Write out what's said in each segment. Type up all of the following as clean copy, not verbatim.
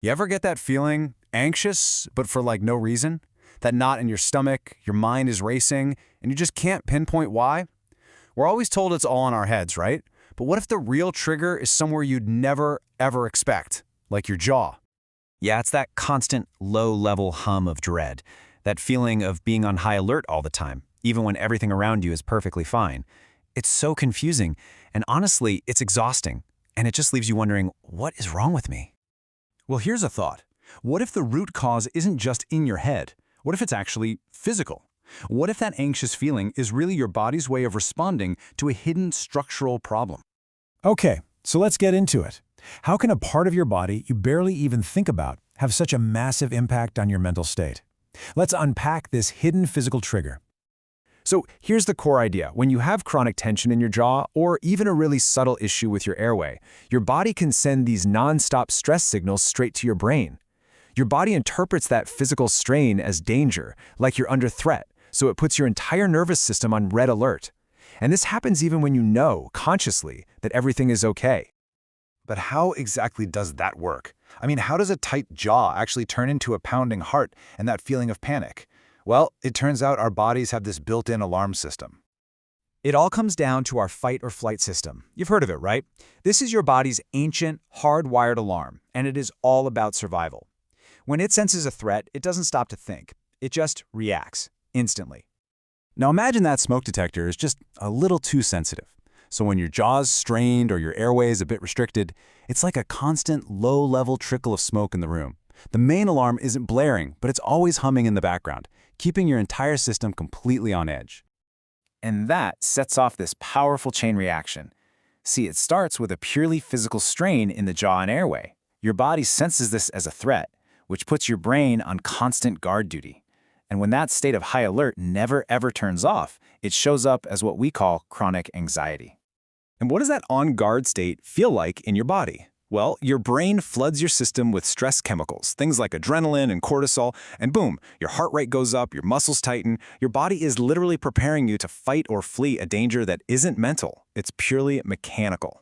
You ever get that feeling, anxious, but for like no reason? That knot in your stomach, your mind is racing, and you just can't pinpoint why? We're always told it's all in our heads, right? But what if the real trigger is somewhere you'd never, ever expect, like your jaw? Yeah, it's that constant low-level hum of dread, that feeling of being on high alert all the time, even when everything around you is perfectly fine. It's so confusing, and honestly, it's exhausting, and it just leaves you wondering, what is wrong with me? Well, here's a thought. What if the root cause isn't just in your head? What if it's actually physical? What if that anxious feeling is really your body's way of responding to a hidden structural problem? Okay, so let's get into it. How can a part of your body you barely even think about have such a massive impact on your mental state? Let's unpack this hidden physical trigger. So here's the core idea. When you have chronic tension in your jaw, or even a really subtle issue with your airway, your body can send these non-stop stress signals straight to your brain. Your body interprets that physical strain as danger, like you're under threat, so it puts your entire nervous system on red alert. And this happens even when you know, consciously, that everything is okay. But how exactly does that work? I mean, how does a tight jaw actually turn into a pounding heart and that feeling of panic? Well, it turns out our bodies have this built-in alarm system. It all comes down to our fight or flight system. You've heard of it, right? This is your body's ancient, hardwired alarm, and it is all about survival. When it senses a threat, it doesn't stop to think. It just reacts, instantly. Now imagine that smoke detector is just a little too sensitive. So when your jaw's strained or your airway is a bit restricted, it's like a constant low-level trickle of smoke in the room. The main alarm isn't blaring, but it's always humming in the background, keeping your entire system completely on edge. And that sets off this powerful chain reaction. See, it starts with a purely physical strain in the jaw and airway. Your body senses this as a threat, which puts your brain on constant guard duty. And when that state of high alert never ever turns off, it shows up as what we call chronic anxiety. And what does that on-guard state feel like in your body? Well, your brain floods your system with stress chemicals, things like adrenaline and cortisol, and boom, your heart rate goes up, your muscles tighten. Your body is literally preparing you to fight or flee a danger that isn't mental. It's purely mechanical.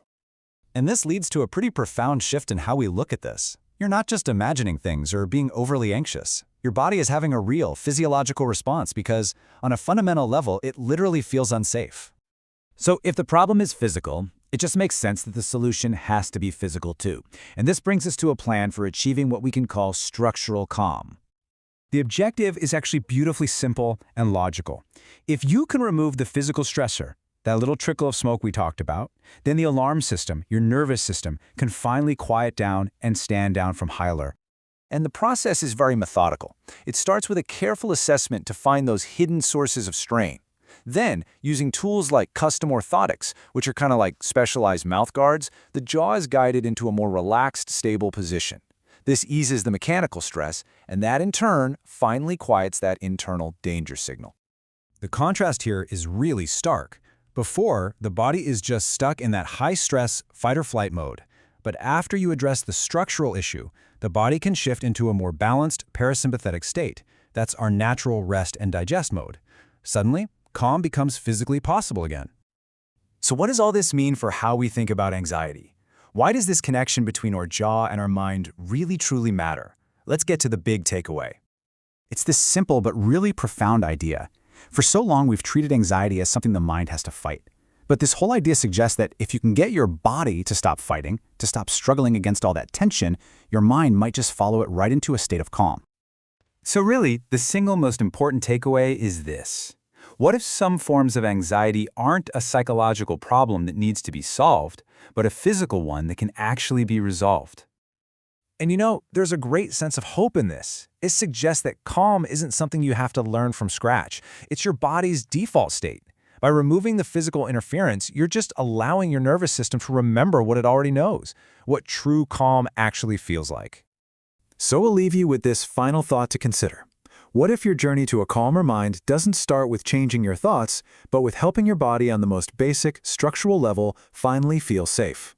And this leads to a pretty profound shift in how we look at this. You're not just imagining things or being overly anxious. Your body is having a real physiological response because, on a fundamental level, it literally feels unsafe. So if the problem is physical, it just makes sense that the solution has to be physical too. And this brings us to a plan for achieving what we can call structural calm. The objective is actually beautifully simple and logical. If you can remove the physical stressor, that little trickle of smoke we talked about, then the alarm system, your nervous system, can finally quiet down and stand down from high alert. And the process is very methodical. It starts with a careful assessment to find those hidden sources of strain. Then, using tools like custom orthotics, which are kind of like specialized mouth guards, the jaw is guided into a more relaxed, stable position. This eases the mechanical stress, and that in turn finally quiets that internal danger signal. The contrast here is really stark. Before, the body is just stuck in that high-stress fight-or-flight mode. But after you address the structural issue, the body can shift into a more balanced parasympathetic state. That's our natural rest and digest mode. Suddenly, calm becomes physically possible again. So what does all this mean for how we think about anxiety? Why does this connection between our jaw and our mind really truly matter? Let's get to the big takeaway. It's this simple but really profound idea. For so long, we've treated anxiety as something the mind has to fight. But this whole idea suggests that if you can get your body to stop fighting, to stop struggling against all that tension, your mind might just follow it right into a state of calm. So really, the single most important takeaway is this. What if some forms of anxiety aren't a psychological problem that needs to be solved, but a physical one that can actually be resolved? And you know, there's a great sense of hope in this. It suggests that calm isn't something you have to learn from scratch. It's your body's default state. By removing the physical interference, you're just allowing your nervous system to remember what it already knows, what true calm actually feels like. So we'll leave you with this final thought to consider. What if your journey to a calmer mind doesn't start with changing your thoughts, but with helping your body on the most basic, structural level finally feel safe?